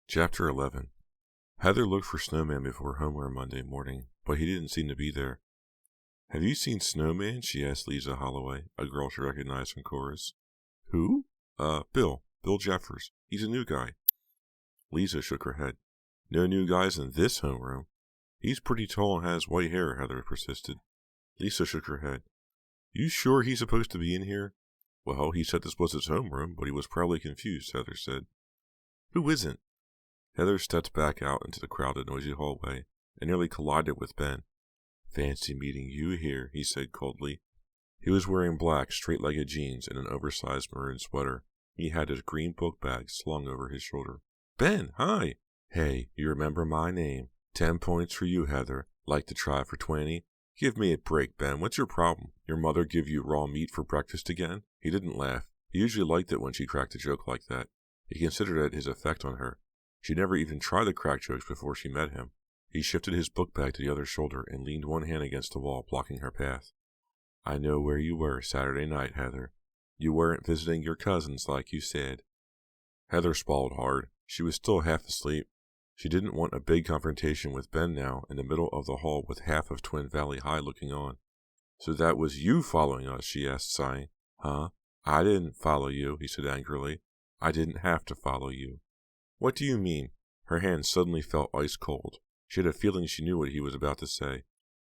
Chapter 11. Heather looked for Snowman before homeroom Monday morning, but he didn't seem to be there. "Have you seen Snowman?" she asked Lisa Holloway, a girl she recognized from chorus. "Who?" Bill. Bill Jeffers. He's a new guy." Lisa shook her head. "No new guys in this homeroom." "He's pretty tall and has white hair," Heather persisted. Lisa shook her head. "You sure he's supposed to be in here?" "Well, he said this was his homeroom, but he was probably confused," Heather said. "Who isn't?" Heather stepped back out into the crowded, noisy hallway and nearly collided with Ben. "Fancy meeting you here," he said coldly. He was wearing black, straight-legged jeans and an oversized maroon sweater. He had his green book bag slung over his shoulder. "Ben, hi!" "Hey, you remember my name. 10 points for you, Heather. Like to try for 20? Give me a break, Ben. What's your problem? Your mother give you raw meat for breakfast again?" He didn't laugh. He usually liked it when she cracked a joke like that. He considered it his effect on her. She never even tried to crack jokes before she met him. He shifted his book bag to the other shoulder and leaned one hand against the wall, blocking her path. "I know where you were Saturday night, Heather. You weren't visiting your cousins like you said." Heather swallowed hard. She was still half asleep. She didn't want a big confrontation with Ben now in the middle of the hall with half of Twin Valley High looking on. "So that was you following us?" she asked, sighing. "Huh? I didn't follow you," he said angrily. "I didn't have to follow you." "What do you mean?" Her hand suddenly felt ice cold. She had a feeling she knew what he was about to say.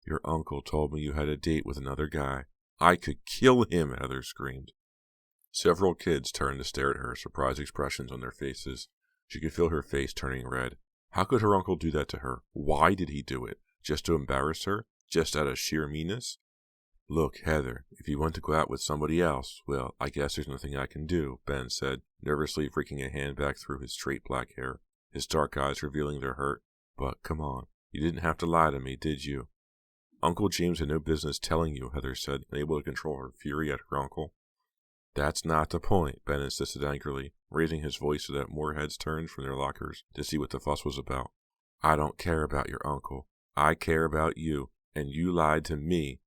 "Your uncle told me you had a date with another guy." "I could kill him!" Heather screamed. Several kids turned to stare at her, surprised expressions on their faces. She could feel her face turning red. How could her uncle do that to her? Why did he do it? Just to embarrass her? Just out of sheer meanness? "Look, Heather, if you want to go out with somebody else, well, I guess there's nothing I can do," Ben said, nervously freaking a hand back through his straight black hair, his dark eyes revealing their hurt. "But come on, you didn't have to lie to me, did you?" "Uncle James had no business telling you," Heather said, unable to control her fury at her uncle. "That's not the point," Ben insisted angrily, raising his voice so that more heads turned from their lockers to see what the fuss was about. "I don't care about your uncle. I care about you, and you lied to me."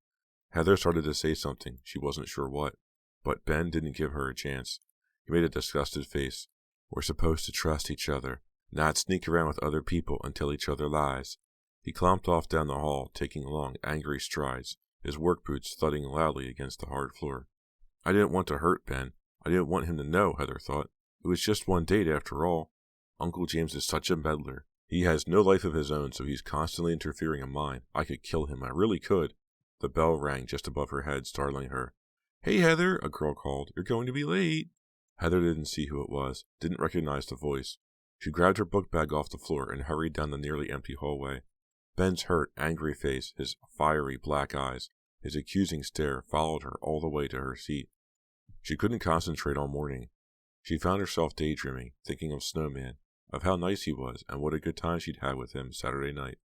Heather started to say something, she wasn't sure what, but Ben didn't give her a chance. He made a disgusted face. "We're supposed to trust each other, not sneak around with other people and tell each other lies." He clomped off down the hall, taking long, angry strides, his work boots thudding loudly against the hard floor. "I didn't want to hurt Ben. I didn't want him to know," Heather thought. "It was just one date after all. Uncle James is such a meddler. He has no life of his own, so he's constantly interfering in mine. I could kill him. I really could." The bell rang just above her head, startling her. "Hey, Heather," a girl called. "You're going to be late." Heather didn't see who it was, didn't recognize the voice. She grabbed her book bag off the floor and hurried down the nearly empty hallway. Ben's hurt, angry face, his fiery black eyes, his accusing stare followed her all the way to her seat. She couldn't concentrate all morning. She found herself daydreaming, thinking of Snowman, of how nice he was and what a good time she'd had with him Saturday night.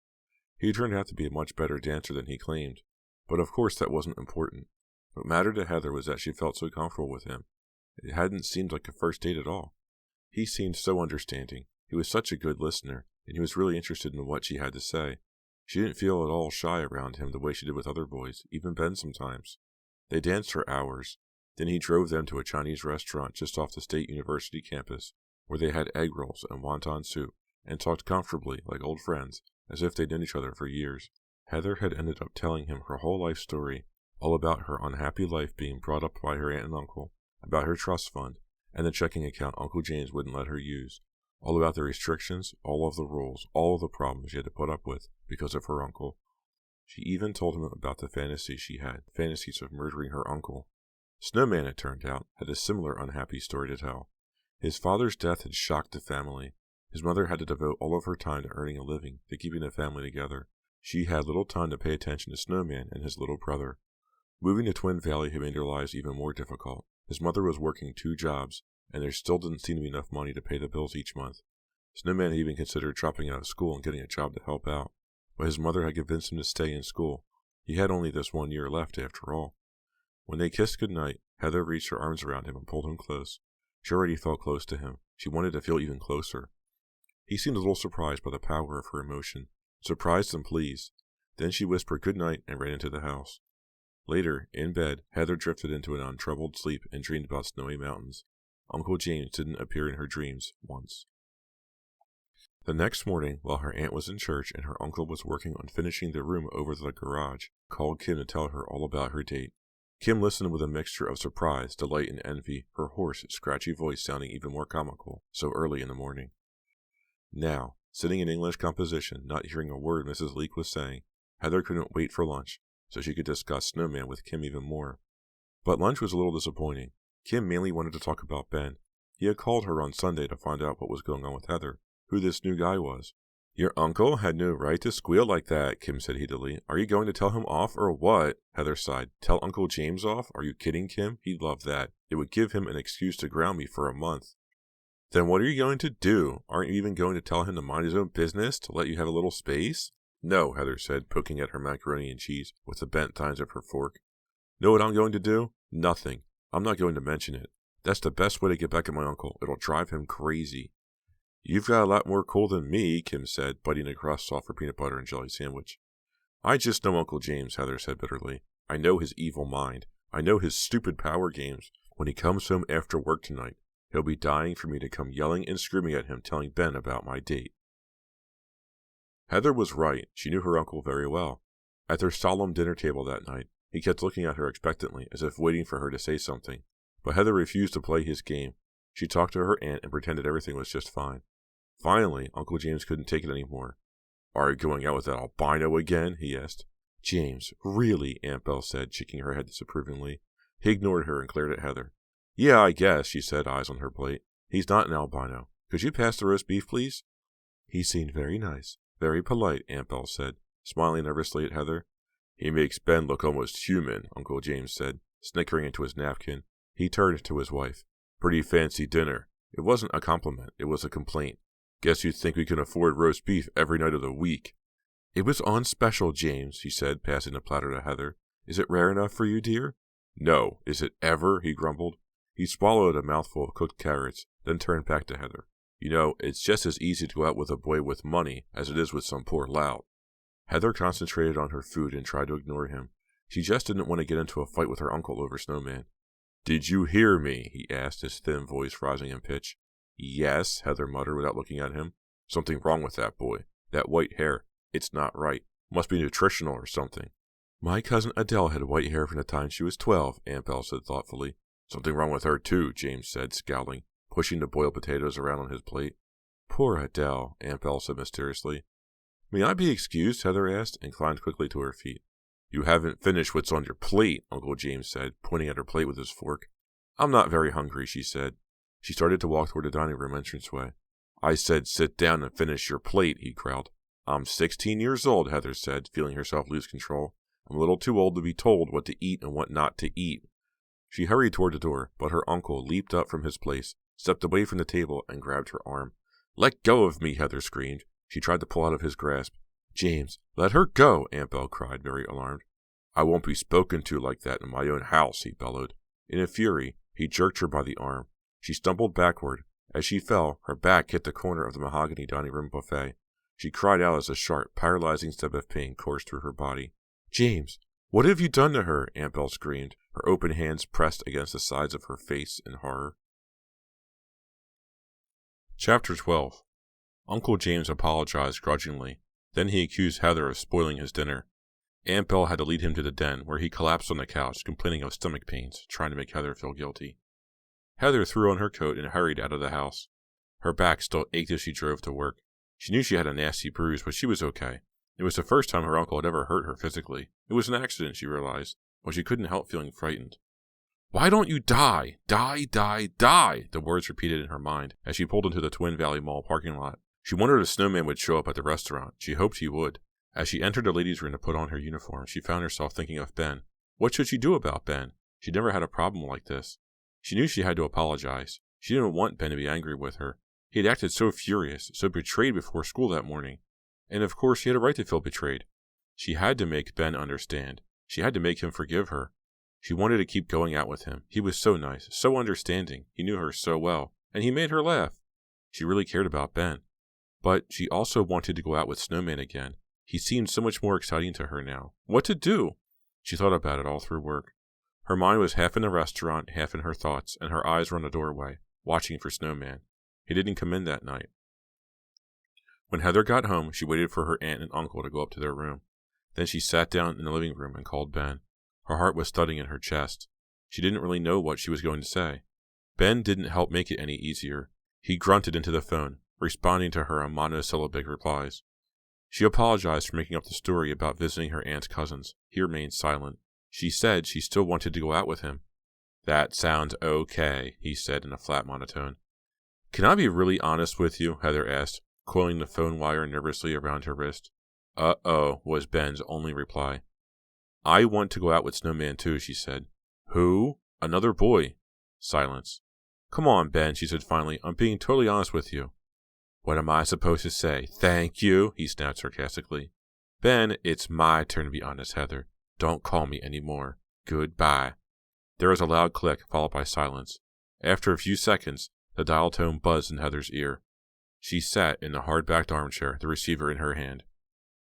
He turned out to be a much better dancer than he claimed. But of course that wasn't important. What mattered to Heather was that she felt so comfortable with him. It hadn't seemed like a first date at all. He seemed so understanding. He was such a good listener, and he was really interested in what she had to say. She didn't feel at all shy around him the way she did with other boys, even Ben sometimes. They danced for hours. Then he drove them to a Chinese restaurant just off the State University campus, where they had egg rolls and wonton soup, and talked comfortably, like old friends, as if they'd known each other for years. Heather had ended up telling him her whole life story, all about her unhappy life being brought up by her aunt and uncle, about her trust fund, and the checking account Uncle James wouldn't let her use, all about the restrictions, all of the rules, all of the problems she had to put up with because of her uncle. She even told him about the fantasies she had, fantasies of murdering her uncle. Snowman, it turned out, had a similar unhappy story to tell. His father's death had shocked the family. His mother had to devote all of her time to earning a living, to keeping the family together. She had little time to pay attention to Snowman and his little brother. Moving to Twin Valley had made their lives even more difficult. His mother was working 2 jobs, and there still didn't seem to be enough money to pay the bills each month. Snowman had even considered dropping out of school and getting a job to help out, but his mother had convinced him to stay in school. He had only this 1 year left after all. When they kissed goodnight, Heather reached her arms around him and pulled him close. She already felt close to him. She wanted to feel even closer. He seemed a little surprised by the power of her emotion. Surprised and pleased. Then she whispered good night and ran into the house. Later, in bed, Heather drifted into an untroubled sleep and dreamed about snowy mountains. Uncle James didn't appear in her dreams once. The next morning, while her aunt was in church and her uncle was working on finishing the room over the garage, called Kim to tell her all about her date. Kim listened with a mixture of surprise, delight, and envy, her hoarse, scratchy voice sounding even more comical so early in the morning. Now, sitting in English composition, not hearing a word Mrs. Leake was saying, Heather couldn't wait for lunch, so she could discuss Snowman with Kim even more. But lunch was a little disappointing. Kim mainly wanted to talk about Ben. He had called her on Sunday to find out what was going on with Heather, who this new guy was. Your uncle had no right to squeal like that, Kim said heatedly. Are you going to tell him off or what? Heather sighed. Tell Uncle James off? Are you kidding, Kim? He'd love that. It would give him an excuse to ground me for a month. Then what are you going to do? Aren't you even going to tell him to mind his own business, to let you have a little space? No, Heather said, poking at her macaroni and cheese with the bent tines of her fork. Know what I'm going to do? Nothing. I'm not going to mention it. That's the best way to get back at my uncle. It'll drive him crazy. You've got a lot more cool than me, Kim said, biting a crust-off her peanut butter and jelly sandwich. I just know Uncle James, Heather said bitterly. I know his evil mind. I know his stupid power games. When he comes home after work tonight, he'll be dying for me to come yelling and screaming at him, telling Ben about my date. Heather was right. She knew her uncle very well. At their solemn dinner table that night, he kept looking at her expectantly, as if waiting for her to say something. But Heather refused to play his game. She talked to her aunt and pretended everything was just fine. Finally, Uncle James couldn't take it anymore. Are you going out with that albino again? He asked. James, really? Aunt Belle said, shaking her head disapprovingly. He ignored her and glared at Heather. Yeah, I guess, she said, eyes on her plate. He's not an albino. Could you pass the roast beef, please? He seemed very nice, very polite, Aunt Belle said, smiling nervously at Heather. He makes Ben look almost human, Uncle James said, snickering into his napkin. He turned to his wife. Pretty fancy dinner. It wasn't a compliment, it was a complaint. Guess you'd think we can afford roast beef every night of the week. It was on special, James, she said, passing the platter to Heather. Is it rare enough for you, dear? No. Is it ever? He grumbled. He swallowed a mouthful of cooked carrots, then turned back to Heather. You know, it's just as easy to go out with a boy with money as it is with some poor lout. Heather concentrated on her food and tried to ignore him. She just didn't want to get into a fight with her uncle over Snowman. Did you hear me? He asked, his thin voice rising in pitch. Yes, Heather muttered without looking at him. Something wrong with that boy. That white hair. It's not right. Must be nutritional or something. My cousin Adele had white hair from the time she was 12, Aunt Belle said thoughtfully. Something wrong with her, too, James said, scowling, pushing the boiled potatoes around on his plate. Poor Adele, Aunt Belle said mysteriously. May I be excused? Heather asked, and climbed quickly to her feet. You haven't finished what's on your plate, Uncle James said, pointing at her plate with his fork. I'm not very hungry, she said. She started to walk toward the dining room entranceway. I said sit down and finish your plate, he growled. I'm 16 years old, Heather said, feeling herself lose control. I'm a little too old to be told what to eat and what not to eat. She hurried toward the door, but her uncle leaped up from his place, stepped away from the table, and grabbed her arm. Let go of me, Heather screamed. She tried to pull out of his grasp. James, let her go, Aunt Belle cried, very alarmed. I won't be spoken to like that in my own house, he bellowed. In a fury, he jerked her by the arm. She stumbled backward. As she fell, her back hit the corner of the mahogany dining room buffet. She cried out as a sharp, paralyzing stab of pain coursed through her body. James, what have you done to her? Aunt Belle screamed, her open hands pressed against the sides of her face in horror. Chapter 12. Uncle James apologized grudgingly. Then he accused Heather of spoiling his dinner. Aunt Belle had to lead him to the den, where he collapsed on the couch, complaining of stomach pains, trying to make Heather feel guilty. Heather threw on her coat and hurried out of the house. Her back still ached as she drove to work. She knew she had a nasty bruise, but she was okay. It was the first time her uncle had ever hurt her physically. It was an accident, she realized, but she couldn't help feeling frightened. Why don't you die? Die, die, die! The words repeated in her mind as she pulled into the Twin Valley Mall parking lot. She wondered if Snowman would show up at the restaurant. She hoped he would. As she entered the ladies' room to put on her uniform, she found herself thinking of Ben. What should she do about Ben? She'd never had a problem like this. She knew she had to apologize. She didn't want Ben to be angry with her. He had acted so furious, so betrayed before school that morning. And of course he had a right to feel betrayed. She had to make Ben understand. She had to make him forgive her. She wanted to keep going out with him. He was so nice, so understanding. He knew her so well, and he made her laugh. She really cared about Ben. But she also wanted to go out with Snowman again. He seemed so much more exciting to her now. What to do? She thought about it all through work. Her mind was half in the restaurant, half in her thoughts, and her eyes were on the doorway, watching for Snowman. He didn't come in that night. When Heather got home, she waited for her aunt and uncle to go up to their room. Then she sat down in the living room and called Ben. Her heart was thudding in her chest. She didn't really know what she was going to say. Ben didn't help make it any easier. He grunted into the phone, responding to her monosyllabic replies. She apologized for making up the story about visiting her aunt's cousins. He remained silent. She said she still wanted to go out with him. That sounds okay, he said in a flat monotone. Can I be really honest with you? Heather asked, coiling the phone wire nervously around her wrist. Uh-oh, was Ben's only reply. I want to go out with Snowman too, she said. Who? Another boy. Silence. Come on, Ben, she said finally. I'm being totally honest with you. What am I supposed to say? Thank you, he snapped sarcastically. Ben, it's my turn to be honest, Heather. Don't call me any more. Goodbye. There was a loud click, followed by silence. After a few seconds, the dial tone buzzed in Heather's ear. She sat in the hard-backed armchair, the receiver in her hand.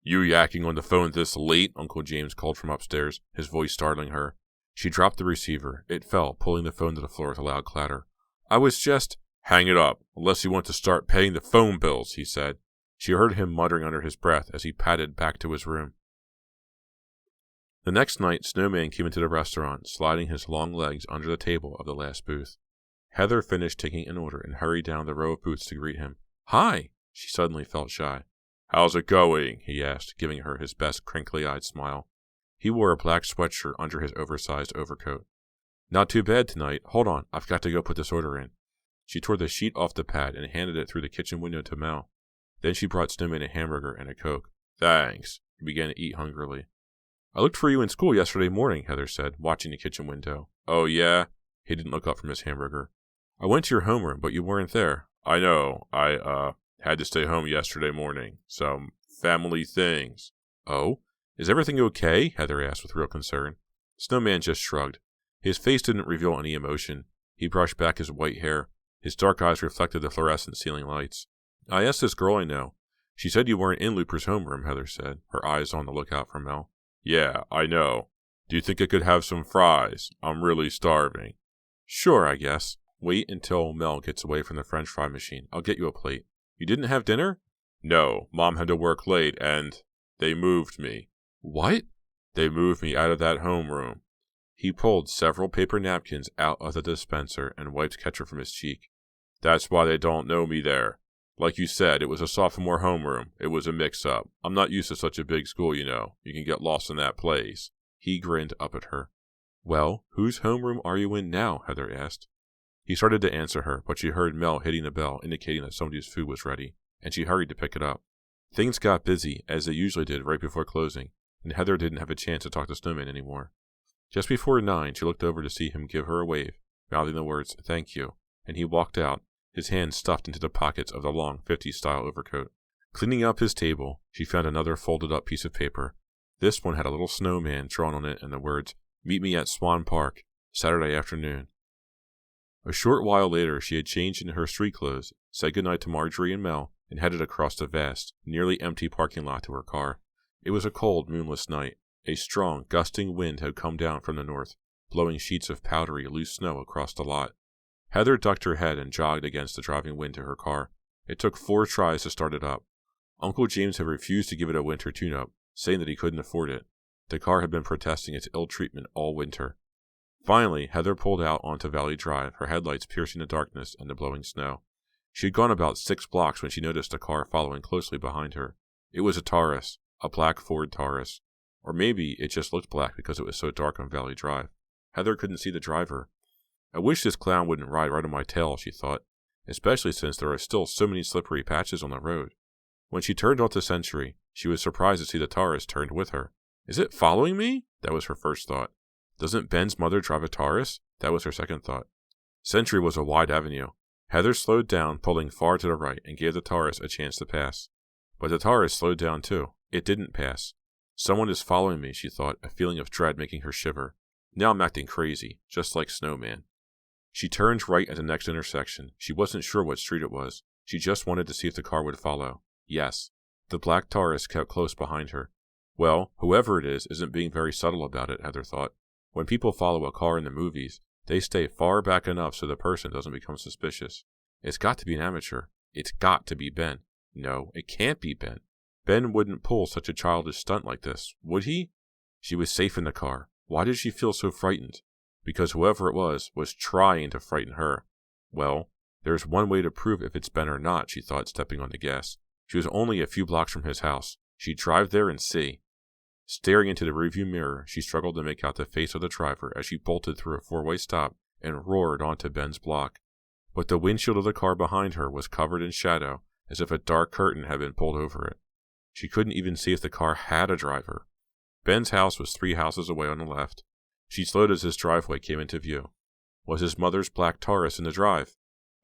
You yakking on the phone this late? Uncle James called from upstairs, his voice startling her. She dropped the receiver. It fell, pulling the phone to the floor with a loud clatter. I was just... Hang it up, unless you want to start paying the phone bills, he said. She heard him muttering under his breath as he padded back to his room. The next night, Snowman came into the restaurant, sliding his long legs under the table of the last booth. Heather finished taking an order and hurried down the row of booths to greet him. Hi! She suddenly felt shy. How's it going? He asked, giving her his best crinkly-eyed smile. He wore a black sweatshirt under his oversized overcoat. Not too bad tonight. Hold on, I've got to go put this order in. She tore the sheet off the pad and handed it through the kitchen window to Mel. Then she brought Snowman a hamburger and a Coke. Thanks. He began to eat hungrily. I looked for you in school yesterday morning, Heather said, watching the kitchen window. Oh, yeah? He didn't look up from his hamburger. I went to your homeroom, but you weren't there. I know. I had to stay home yesterday morning. Some family things. Oh? Is everything okay? Heather asked with real concern. Snowman just shrugged. His face didn't reveal any emotion. He brushed back his white hair. His dark eyes reflected the fluorescent ceiling lights. I asked this girl I know. She said you weren't in Looper's homeroom, Heather said, her eyes on the lookout for Mel. Yeah, I know. Do you think I could have some fries? I'm really starving. Sure, I guess. Wait until Mel gets away from the French fry machine. I'll get you a plate. You didn't have dinner? No, Mom had to work late and they moved me. What? They moved me out of that homeroom. He pulled several paper napkins out of the dispenser and wiped ketchup from his cheek. That's why they don't know me there. Like you said, it was a sophomore homeroom. It was a mix-up. I'm not used to such a big school, you know. You can get lost in that place. He grinned up at her. Well, whose homeroom are you in now? Heather asked. He started to answer her, but she heard Mel hitting the bell, indicating that somebody's food was ready, and she hurried to pick it up. Things got busy, as they usually did right before closing, and Heather didn't have a chance to talk to Snowman anymore. Just before 9, she looked over to see him give her a wave, mouthing the words, "Thank you," and he walked out, his hands stuffed into the pockets of the long 50s-style overcoat. Cleaning up his table, she found another folded-up piece of paper. This one had a little snowman drawn on it and the words, "Meet me at Swan Park, Saturday afternoon." A short while later, she had changed into her street clothes, said goodnight to Marjorie and Mel, and headed across the vast, nearly empty parking lot to her car. It was a cold, moonless night. A strong, gusting wind had come down from the north, blowing sheets of powdery, loose snow across the lot. Heather ducked her head and jogged against the driving wind to her car. It took 4 tries to start it up. Uncle James had refused to give it a winter tune-up, saying that he couldn't afford it. The car had been protesting its ill treatment all winter. Finally, Heather pulled out onto Valley Drive, her headlights piercing the darkness and the blowing snow. She had gone about 6 blocks when she noticed a car following closely behind her. It was a Taurus, a black Ford Taurus. Or maybe it just looked black because it was so dark on Valley Drive. Heather couldn't see the driver. I wish this clown wouldn't ride right on my tail, she thought, especially since there are still so many slippery patches on the road. When she turned onto Century, she was surprised to see the Taurus turned with her. Is it following me? That was her first thought. Doesn't Ben's mother drive a Taurus? That was her second thought. Century was a wide avenue. Heather slowed down, pulling far to the right, and gave the Taurus a chance to pass. But the Taurus slowed down too. It didn't pass. Someone is following me, she thought, a feeling of dread making her shiver. Now I'm acting crazy, just like Snowman. She turned right at the next intersection. She wasn't sure what street it was. She just wanted to see if the car would follow. Yes. The black Taurus kept close behind her. Well, whoever it is isn't being very subtle about it, Heather thought. When people follow a car in the movies, they stay far back enough so the person doesn't become suspicious. It's got to be an amateur. It's got to be Ben. No, it can't be Ben. Ben wouldn't pull such a childish stunt like this, would he? She was safe in the car. Why did she feel so frightened? Because whoever it was trying to frighten her. Well, there's one way to prove if it's Ben or not, she thought, stepping on the gas. She was only a few blocks from his house. She'd drive there and see. Staring into the rearview mirror, she struggled to make out the face of the driver as she bolted through a four-way stop and roared onto Ben's block. But the windshield of the car behind her was covered in shadow, as if a dark curtain had been pulled over it. She couldn't even see if the car had a driver. Ben's house was 3 houses away on the left. She slowed as his driveway came into view. Was his mother's black Taurus in the drive?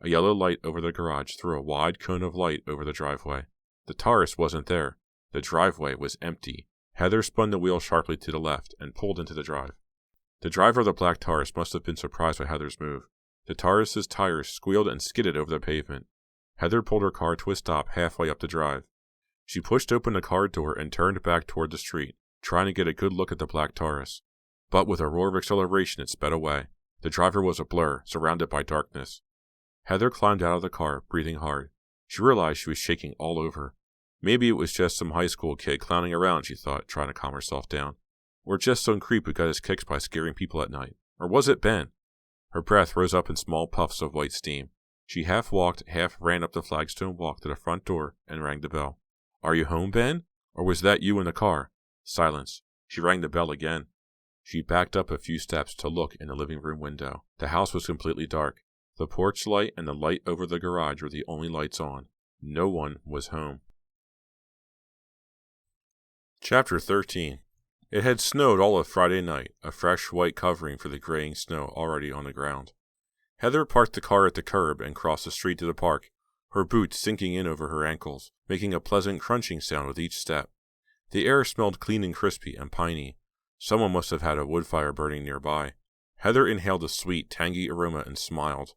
A yellow light over the garage threw a wide cone of light over the driveway. The Taurus wasn't there. The driveway was empty. Heather spun the wheel sharply to the left and pulled into the drive. The driver of the black Taurus must have been surprised by Heather's move. The Taurus's tires squealed and skidded over the pavement. Heather pulled her car to a stop halfway up the drive. She pushed open the car door and turned back toward the street, trying to get a good look at the black Taurus. But with a roar of acceleration, it sped away. The driver was a blur, surrounded by darkness. Heather climbed out of the car, breathing hard. She realized she was shaking all over. Maybe it was just some high school kid clowning around, she thought, trying to calm herself down. Or just some creep who got his kicks by scaring people at night. Or was it Ben? Her breath rose up in small puffs of white steam. She half walked, half ran up the flagstone walk to the front door and rang the bell. "Are you home, Ben? Or was that you in the car?" Silence. She rang the bell again. She backed up a few steps to look in the living room window. The house was completely dark. The porch light and the light over the garage were the only lights on. No one was home. Chapter 13. It had snowed all of Friday night, a fresh white covering for the graying snow already on the ground. Heather parked the car at the curb and crossed the street to the park, her boots sinking in over her ankles, making a pleasant crunching sound with each step. The air smelled clean and crispy and piney. Someone must have had a wood fire burning nearby. Heather inhaled the sweet, tangy aroma and smiled.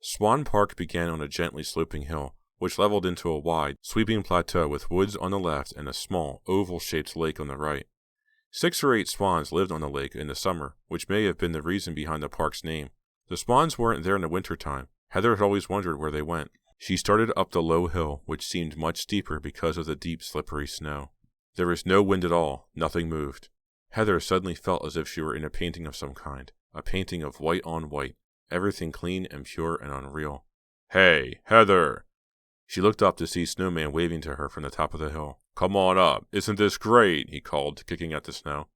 Swan Park began on a gently sloping hill, which leveled into a wide, sweeping plateau with woods on the left and a small, oval-shaped lake on the right. 6 or 8 swans lived on the lake in the summer, which may have been the reason behind the park's name. The swans weren't there in the wintertime. Heather had always wondered where they went. She started up the low hill, which seemed much steeper because of the deep, slippery snow. There was no wind at all. Nothing moved. Heather suddenly felt as if she were in a painting of some kind, a painting of white on white, everything clean and pure and unreal. "Hey, Heather!" She looked up to see Snowman waving to her from the top of the hill. "Come on up. Isn't this great?" he called, kicking at the snow.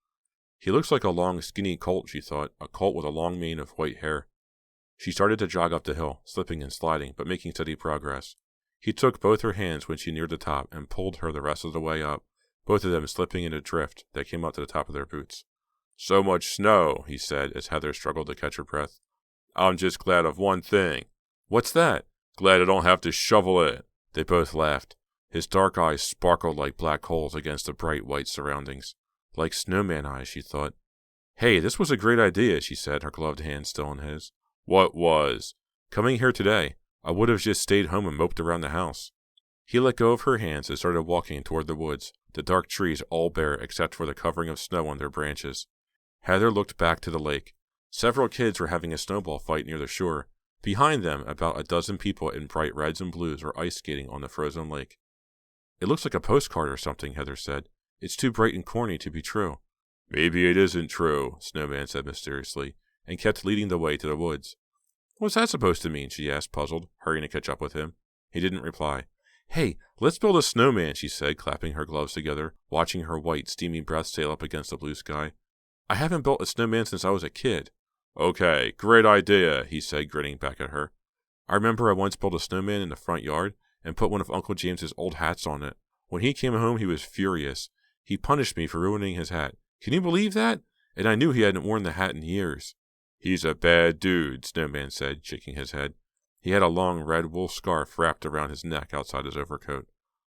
He looks like a long, skinny colt, she thought, a colt with a long mane of white hair. She started to jog up the hill, slipping and sliding, but making steady progress. He took both her hands when she neared the top and pulled her the rest of the way up, both of them slipping in a drift that came up to the top of their boots. "So much snow," he said as Heather struggled to catch her breath. "I'm just glad of one thing." "What's that?" "Glad I don't have to shovel it." They both laughed. His dark eyes sparkled like black holes against the bright white surroundings. Like snowman eyes, she thought. "Hey, this was a great idea," she said, her gloved hand still in his. "What was?" "Coming here today. I would have just stayed home and moped around the house." He let go of her hands and started walking toward the woods, the dark trees all bare except for the covering of snow on their branches. Heather looked back to the lake. Several kids were having a snowball fight near the shore. Behind them, about a dozen people in bright reds and blues were ice skating on the frozen lake. "It looks like a postcard or something," Heather said. "It's too bright and corny to be true." "Maybe it isn't true," Snowman said mysteriously, and kept leading the way to the woods. "What's that supposed to mean?" she asked, puzzled, hurrying to catch up with him. He didn't reply. "Hey, let's build a snowman," she said, clapping her gloves together, watching her white, steamy breath sail up against the blue sky. "I haven't built a snowman since I was a kid." "Okay, great idea," he said, grinning back at her. "I remember I once built a snowman in the front yard and put one of Uncle James's old hats on it. When he came home, he was furious. He punished me for ruining his hat. Can you believe that? And I knew he hadn't worn the hat in years." "He's a bad dude," Snowman said, shaking his head. He had a long red wool scarf wrapped around his neck outside his overcoat.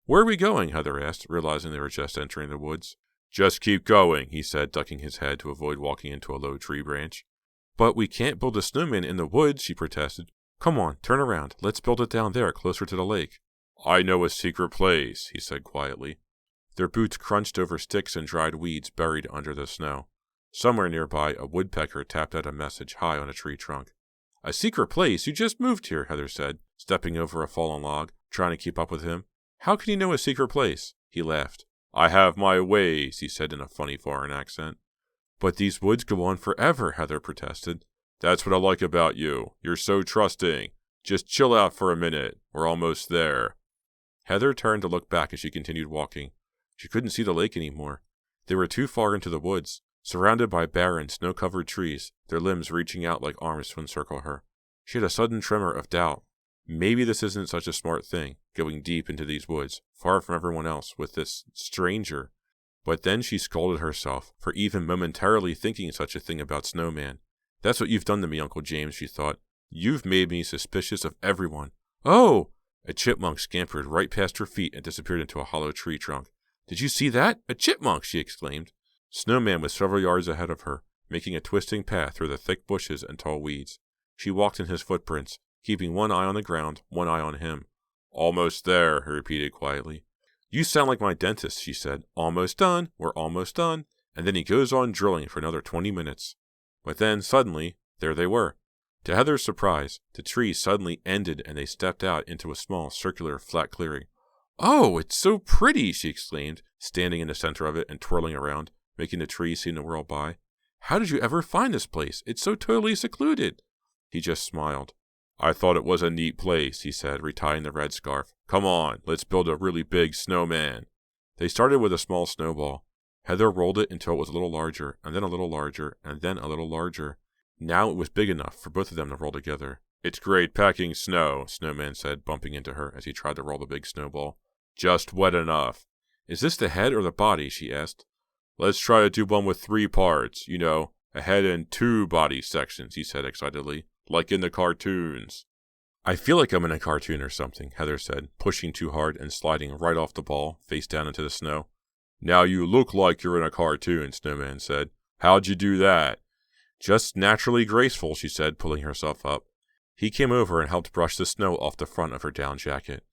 "Where are we going?" Heather asked, realizing they were just entering the woods. "Just keep going," he said, ducking his head to avoid walking into a low tree branch. "But we can't build a snowman in the woods," she protested. "Come on, turn around. Let's build it down there, closer to the lake." "I know a secret place," he said quietly. Their boots crunched over sticks and dried weeds buried under the snow. Somewhere nearby, a woodpecker tapped out a message high on a tree trunk. "A secret place? You just moved here," Heather said, stepping over a fallen log, trying to keep up with him. How can you know a secret place? He laughed. I have my ways, he said in a funny foreign accent. But these woods go on forever, Heather protested. That's what I like about you. You're so trusting. Just chill out for a minute. We're almost there. Heather turned to look back as she continued walking. She couldn't see the lake anymore. They were too far into the woods, surrounded by barren, snow-covered trees, their limbs reaching out like arms to encircle her. She had a sudden tremor of doubt. Maybe this isn't such a smart thing, going deep into these woods, far from everyone else, with this stranger. But then she scolded herself for even momentarily thinking such a thing about Snowman. That's what you've done to me, Uncle James, she thought. You've made me suspicious of everyone. Oh! A chipmunk scampered right past her feet and disappeared into a hollow tree trunk. Did you see that? A chipmunk, she exclaimed. Snowman was several yards ahead of her, making a twisting path through the thick bushes and tall weeds. She walked in his footprints, keeping one eye on the ground, one eye on him. Almost there, he repeated quietly. You sound like my dentist, she said. Almost done, we're almost done. And then he goes on drilling for another 20 minutes. But then, suddenly, there they were. To Heather's surprise, the trees suddenly ended and they stepped out into a small, circular, flat clearing. Oh, it's so pretty, she exclaimed, standing in the center of it and twirling around, making the trees seem to whirl by. How did you ever find this place? It's so totally secluded. He just smiled. I thought it was a neat place, he said, retying the red scarf. Come on, let's build a really big snowman. They started with a small snowball. Heather rolled it until it was a little larger, and then a little larger, and then a little larger. Now it was big enough for both of them to roll together. It's great packing snow, Snowman said, bumping into her as he tried to roll the big snowball. Just wet enough. Is this the head or the body? She asked. Let's try to do one with 3 parts, you know, a head and 2 body sections, he said excitedly, like in the cartoons. I feel like I'm in a cartoon or something, Heather said, pushing too hard and sliding right off the ball, face down into the snow. Now you look like you're in a cartoon, Snowman said. How'd you do that? Just naturally graceful, she said, pulling herself up. He came over and helped brush the snow off the front of her down jacket.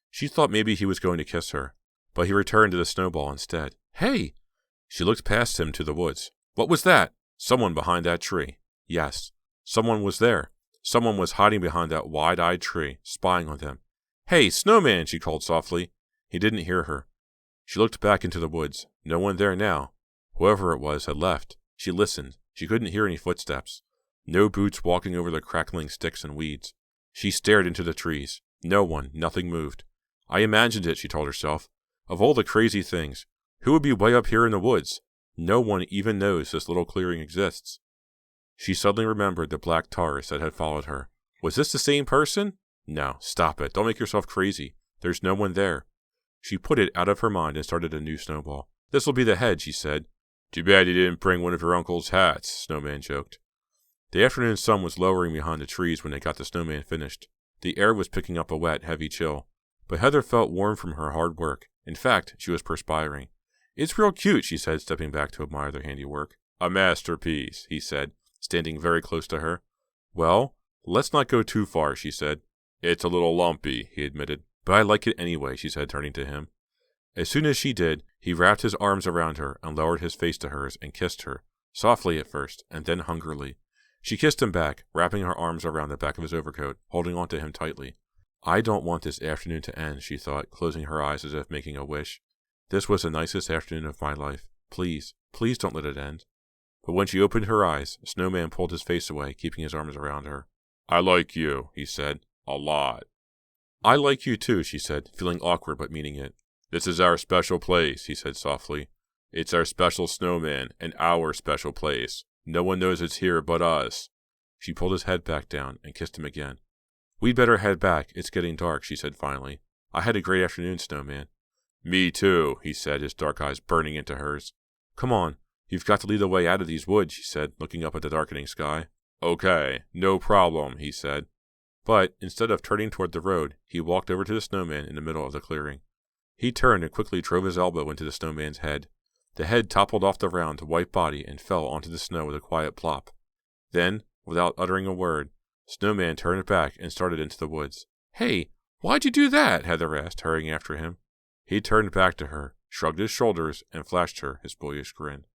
She thought maybe he was going to kiss her, but he returned to the snowball instead. Hey! She looked past him to the woods. What was that? Someone behind that tree. Yes, someone was there. Someone was hiding behind that wide-eyed tree, spying on them. Hey, Snowman, she called softly. He didn't hear her. She looked back into the woods. No one there now. Whoever it was had left. She listened. She couldn't hear any footsteps. No boots walking over the crackling sticks and weeds. She stared into the trees. No one, nothing moved. I imagined it, she told herself. Of all the crazy things, who would be way up here in the woods? No one even knows this little clearing exists. She suddenly remembered the black Taurus that had followed her. Was this the same person? No, stop it. Don't make yourself crazy. There's no one there. She put it out of her mind and started a new snowball. This'll be the head, she said. Too bad you didn't bring one of your uncle's hats, Snowman joked. The afternoon sun was lowering behind the trees when they got the snowman finished. The air was picking up a wet, heavy chill. But Heather felt warm from her hard work. In fact, she was perspiring. It's real cute, she said, stepping back to admire their handiwork. A masterpiece, he said, standing very close to her. Well, let's not go too far, she said. It's a little lumpy, he admitted. But I like it anyway, she said, turning to him. As soon as she did, he wrapped his arms around her and lowered his face to hers and kissed her, softly at first, and then hungrily. She kissed him back, wrapping her arms around the back of his overcoat, holding on to him tightly. I don't want this afternoon to end, she thought, closing her eyes as if making a wish. This was the nicest afternoon of my life. Please, please don't let it end. But when she opened her eyes, Snowman pulled his face away, keeping his arms around her. I like you, he said. A lot. I like you too, she said, feeling awkward but meaning it. This is our special place, he said softly. It's our special snowman, and our special place. No one knows it's here but us. She pulled his head back down and kissed him again. We'd better head back. It's getting dark, she said finally. I had a great afternoon, Snowman. Me too, he said, his dark eyes burning into hers. Come on, you've got to lead the way out of these woods, she said, looking up at the darkening sky. Okay, no problem, he said. But, instead of turning toward the road, he walked over to the snowman in the middle of the clearing. He turned and quickly drove his elbow into the snowman's head. The head toppled off the round, white body and fell onto the snow with a quiet plop. Then, without uttering a word, Snowman turned back and started into the woods. Hey, why'd you do that? Heather asked, hurrying after him. He turned back to her, shrugged his shoulders, and flashed her his boyish grin.